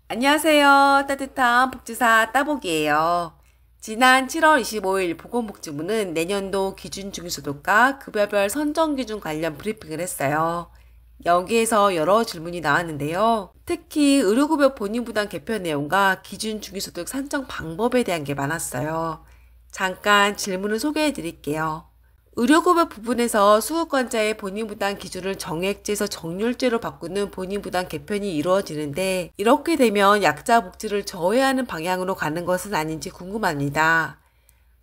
안녕하세요. 따뜻한 복지사 따복이에요. 지난 7월 25일 보건복지부는 내년도 기준중위소득과 급여별 선정기준 관련 브리핑을 했어요. 여기에서 여러 질문이 나왔는데요. 특히 의료급여 본인부담 개편 내용과 기준중위소득 산정 방법에 대한 게 많았어요. 잠깐 질문을 소개해 드릴게요. 의료급여 부분에서 수급권자의 본인부담 기준을 정액제에서 정률제로 바꾸는 본인부담 개편이 이루어지는데 이렇게 되면 약자 복지를 저해하는 방향으로 가는 것은 아닌지 궁금합니다.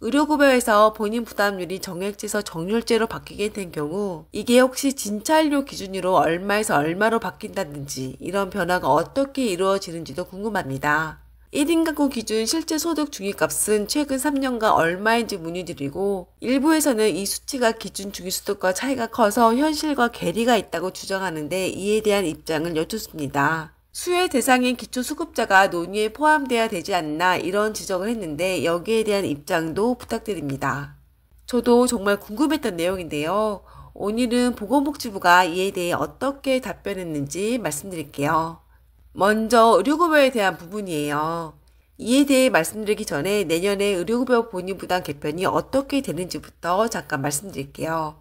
의료급여에서 본인부담률이 정액제에서 정률제로 바뀌게 된 경우 이게 혹시 진찰료 기준으로 얼마에서 얼마로 바뀐다든지 이런 변화가 어떻게 이루어지는지도 궁금합니다. 1인 가구 기준 실제 소득 중위값은 최근 3년간 얼마인지 문의드리고 일부에서는 이 수치가 기준 중위소득과 차이가 커서 현실과 괴리가 있다고 주장하는데 이에 대한 입장을 여쭙습니다. 수혜 대상인 기초수급자가 논의에 포함돼야 되지 않나 이런 지적을 했는데 여기에 대한 입장도 부탁드립니다. 저도 정말 궁금했던 내용인데요. 오늘은 보건복지부가 이에 대해 어떻게 답변했는지 말씀드릴게요. 먼저 의료급여에 대한 부분이에요. 이에 대해 말씀드리기 전에 내년에 의료급여 본인부담 개편이 어떻게 되는지부터 잠깐 말씀드릴게요.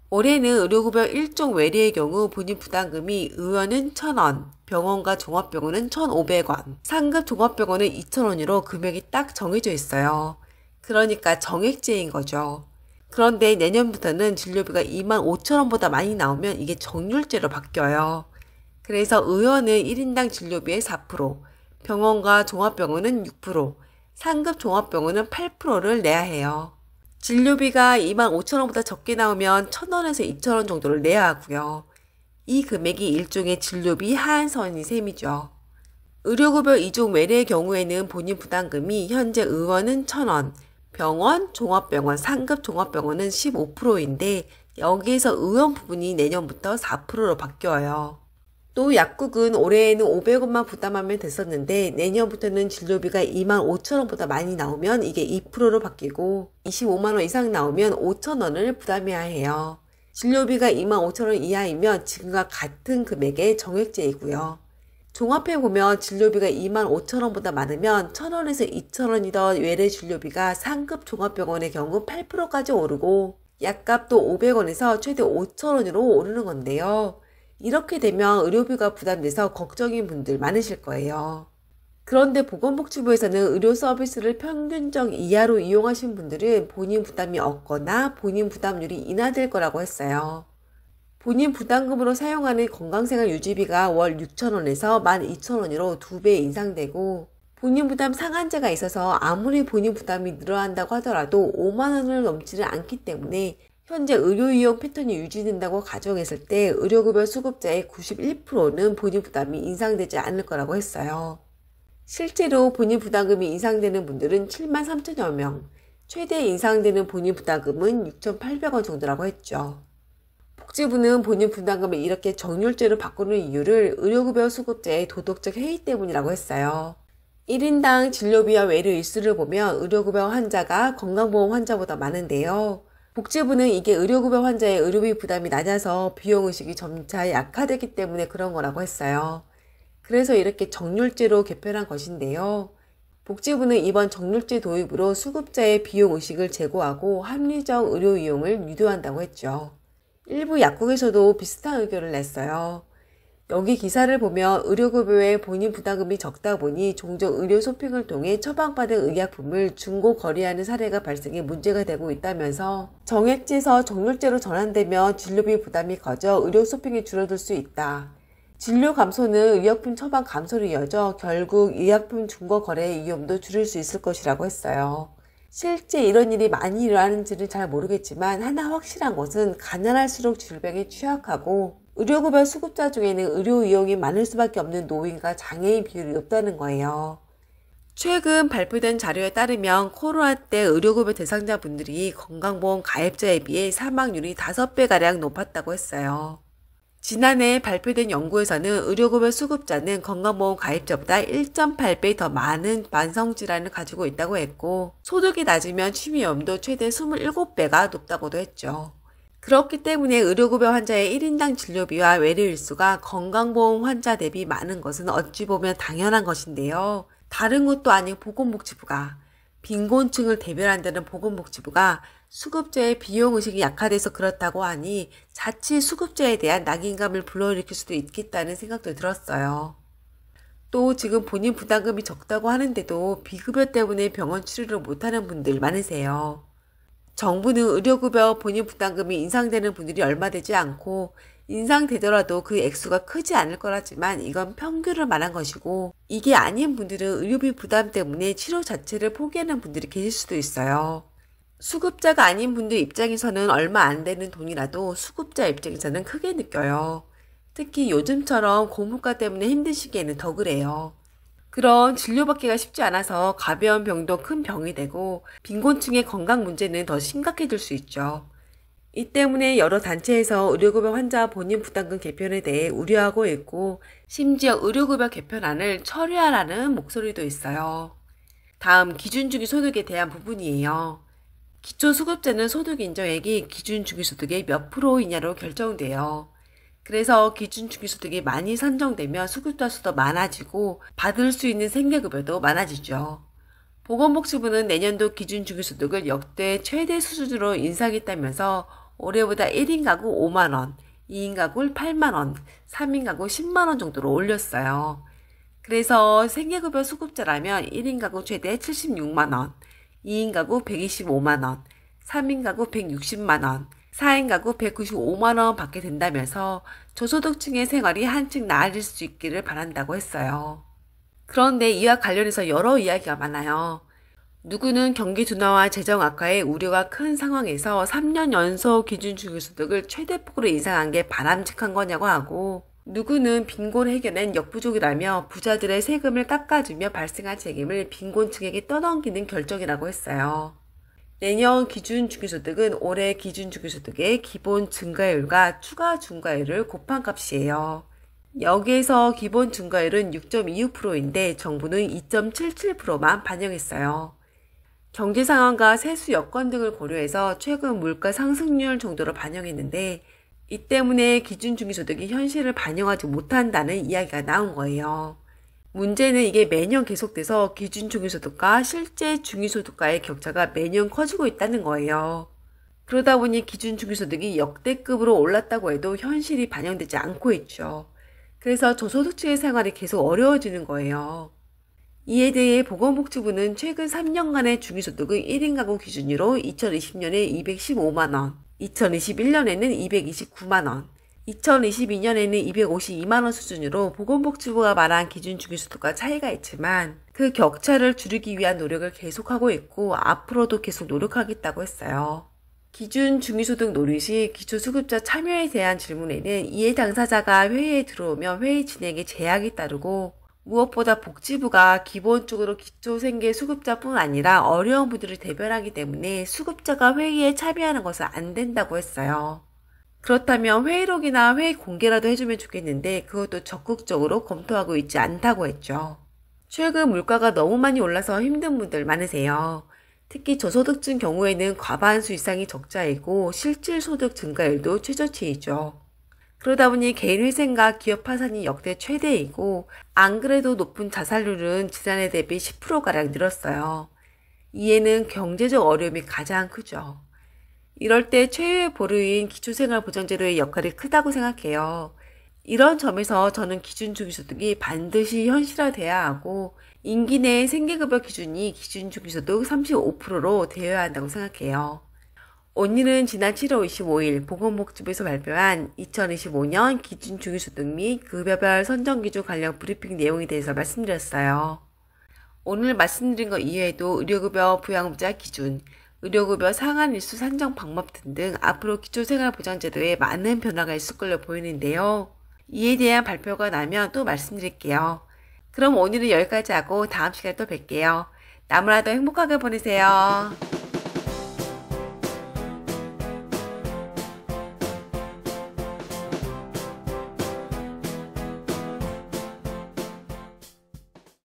올해는 의료급여 일종 외래의 경우 본인부담금이 의원은 1,000원, 병원과 종합병원은 1,500원, 상급 종합병원은 2,000원으로 금액이 딱 정해져 있어요. 그러니까 정액제인 거죠. 그런데 내년부터는 진료비가 25,000원보다 많이 나오면 이게 정률제로 바뀌어요. 그래서 의원은 1인당 진료비의 4%, 병원과 종합병원은 6%, 상급 종합병원은 8%를 내야 해요. 진료비가 25,000원보다 적게 나오면 1,000원에서 2,000원 정도를 내야 하고요. 이 금액이 일종의 진료비 하한선인 셈이죠. 의료급여 2종 외래의 경우에는 본인 부담금이 현재 의원은 1,000원, 병원, 종합병원, 상급 종합병원은 15%인데 여기에서 의원 부분이 내년부터 4%로 바뀌어요. 또 약국은 올해에는 500원만 부담하면 됐었는데 내년부터는 진료비가 25,000원보다 많이 나오면 이게 2%로 바뀌고 25만원 이상 나오면 5,000원을 부담해야 해요. 진료비가 25,000원 이하이면 지금과 같은 금액의 정액제이고요. 종합해 보면 진료비가 25,000원보다 많으면 1,000원에서 2,000원이던 외래 진료비가 상급 종합병원의 경우 8%까지 오르고 약값도 500원에서 최대 5,000원으로 오르는 건데요. 이렇게 되면 의료비가 부담돼서 걱정인 분들 많으실 거예요. 그런데 보건복지부에서는 의료 서비스를 평균적 이하로 이용하신 분들은 본인 부담이 없거나 본인 부담률이 인하될 거라고 했어요. 본인 부담금으로 사용하는 건강생활 유지비가 월 6,000원에서 12,000원으로 2배 인상되고 본인 부담 상한제가 있어서 아무리 본인 부담이 늘어난다고 하더라도 5만원을 넘지는 않기 때문에 현재 의료이용 패턴이 유지된다고 가정했을 때 의료급여 수급자의 91%는 본인 부담이 인상되지 않을 거라고 했어요. 실제로 본인 부담금이 인상되는 분들은 7만 3천여 명, 최대 인상되는 본인 부담금은 6,800원 정도라고 했죠. 복지부는 본인 부담금을 이렇게 정률제로 바꾸는 이유를 의료급여 수급자의 도덕적 해이 때문이라고 했어요. 1인당 진료비와 외래 일수를 보면 의료급여 환자가 건강보험 환자보다 많은데요. 복지부는 이게 의료급여 환자의 의료비 부담이 낮아서 비용의식이 점차 약화되기 때문에 그런 거라고 했어요. 그래서 이렇게 정률제로 개편한 것인데요. 복지부는 이번 정률제 도입으로 수급자의 비용의식을 제고하고 합리적 의료 이용을 유도한다고 했죠. 일부 약국에서도 비슷한 의견을 냈어요. 여기 기사를 보면 의료급여의 본인 부담금이 적다 보니 종종 의료 쇼핑을 통해 처방받은 의약품을 중고 거래하는 사례가 발생해 문제가 되고 있다면서 정액제에서 정률제로 전환되면 진료비 부담이 커져 의료 쇼핑이 줄어들 수 있다. 진료 감소는 의약품 처방 감소로 이어져 결국 의약품 중고 거래의 위험도 줄일 수 있을 것이라고 했어요. 실제 이런 일이 많이 일어나는지는 잘 모르겠지만 하나 확실한 것은 가난할수록 질병에 취약하고 의료급여 수급자 중에는 의료 이용이 많을 수밖에 없는 노인과 장애인 비율이 높다는 거예요. 최근 발표된 자료에 따르면 코로나 때 의료급여 대상자분들이 건강보험 가입자에 비해 사망률이 5배가량 높았다고 했어요. 지난해 발표된 연구에서는 의료급여 수급자는 건강보험 가입자보다 1.8배 더 많은 만성질환을 가지고 있다고 했고 소득이 낮으면 치매위험도 최대 27배가 높다고도 했죠. 그렇기 때문에 의료급여 환자의 1인당 진료비와 외래 일수가 건강보험 환자 대비 많은 것은 어찌 보면 당연한 것인데요. 다른 것도 아닌 보건복지부가 빈곤층을 대변한다는 보건복지부가 수급자의 비용의식이 약화돼서 그렇다고 하니 자칫 수급자에 대한 낙인감을 불러일으킬 수도 있겠다는 생각도 들었어요. 또 지금 본인 부담금이 적다고 하는데도 비급여 때문에 병원 치료를 못하는 분들 많으세요. 정부는 의료급여 본인 부담금이 인상되는 분들이 얼마 되지 않고 인상되더라도 그 액수가 크지 않을 거라지만 이건 평균을 말한 것이고 이게 아닌 분들은 의료비 부담 때문에 치료 자체를 포기하는 분들이 계실 수도 있어요. 수급자가 아닌 분들 입장에서는 얼마 안 되는 돈이라도 수급자 입장에서는 크게 느껴요. 특히 요즘처럼 고물가 때문에 힘든 시기에는 더 그래요. 그런 진료받기가 쉽지 않아서 가벼운 병도 큰 병이 되고 빈곤층의 건강 문제는 더 심각해질 수 있죠. 이 때문에 여러 단체에서 의료급여 환자 본인 부담금 개편에 대해 우려하고 있고 심지어 의료급여 개편안을 철회하라는 목소리도 있어요. 다음 기준주기소득에 대한 부분이에요. 기초수급자는 소득 인정액이 기준주기소득의 몇 프로이냐로 결정돼요. 그래서 기준주기소득이 많이 산정되면 수급자 수도 많아지고 받을 수 있는 생계급여도 많아지죠. 보건복지부는 내년도 기준주기소득을 역대 최대 수준으로 인상했다면서 올해보다 1인 가구 5만원, 2인 가구 8만원, 3인 가구 10만원 정도로 올렸어요. 그래서 생계급여 수급자라면 1인 가구 최대 76만원, 2인 가구 125만원, 3인 가구 160만원, 4인 가구 195만원 받게 된다면서 저소득층의 생활이 한층 나아질 수 있기를 바란다고 했어요. 그런데 이와 관련해서 여러 이야기가 많아요. 누구는 경기 둔화와 재정 악화의 우려가 큰 상황에서 3년 연속 기준주기소득을 최대폭으로 인상한 게 바람직한 거냐고 하고 누구는 빈곤 해결엔 역부족이라며 부자들의 세금을 깎아주며 발생한 책임을 빈곤층에게 떠넘기는 결정이라고 했어요. 내년 기준주기소득은 올해 기준주기소득의 기본 증가율과 추가 중과율을 곱한 값이에요. 여기에서 기본 증가율은 6.26%인데 정부는 2.77%만 반영했어요. 경제 상황과 세수 여건 등을 고려해서 최근 물가 상승률 정도로 반영했는데 이 때문에 기준주기소득이 현실을 반영하지 못한다는 이야기가 나온 거예요. 문제는 이게 매년 계속돼서 기준주기소득과 실제 중위소득과의 격차가 매년 커지고 있다는 거예요. 그러다 보니 기준주기소득이 역대급으로 올랐다고 해도 현실이 반영되지 않고 있죠. 그래서 저소득층의 생활이 계속 어려워지는 거예요. 이에 대해 보건복지부는 최근 3년간의 중위소득은 1인 가구 기준으로 2020년에 215만원, 2021년에는 229만원, 2022년에는 252만원 수준으로 보건복지부가 말한 기준주기소득과 차이가 있지만 그 격차를 줄이기 위한 노력을 계속하고 있고 앞으로도 계속 노력하겠다고 했어요. 기준중위소득 노릇이 기초수급자 참여에 대한 질문에는 이해 당사자가 회의에 들어오면 회의 진행에 제약이 따르고 무엇보다 복지부가 기본적으로 기초생계 수급자뿐 아니라 어려운 분들을 대변하기 때문에 수급자가 회의에 참여하는 것은 안 된다고 했어요. 그렇다면 회의록이나 회의 공개라도 해주면 좋겠는데 그것도 적극적으로 검토하고 있지 않다고 했죠. 최근 물가가 너무 많이 올라서 힘든 분들 많으세요. 특히 저소득층 경우에는 과반수 이상이 적자이고 실질소득 증가율도 최저치이죠. 그러다 보니 개인회생과 기업 파산이 역대 최대이고 안 그래도 높은 자살률은 지난해 대비 10%가량 늘었어요. 이에는 경제적 어려움이 가장 크죠. 이럴 때 최후의 보루인 기초생활보장제도의 역할이 크다고 생각해요. 이런 점에서 저는 기준주기소득이 반드시 현실화돼야 하고 임기 내 생계급여 기준이 기준주기소득 35%로 되어야 한다고 생각해요. 오늘은 지난 7월 25일 보건복지부에서 발표한 2025년 기준주기소득 및 급여별 선정기준 관련 브리핑 내용에 대해서 말씀드렸어요. 오늘 말씀드린 것 이외에도 의료급여 부양자 기준, 의료급여 상한일수 산정 방법 등등 앞으로 기초생활보장제도에 많은 변화가 있을 걸로 보이는데요. 이에 대한 발표가 나면 또 말씀드릴게요. 그럼 오늘은 여기까지 하고 다음 시간에 또 뵐게요. 나무라도 행복하게 보내세요.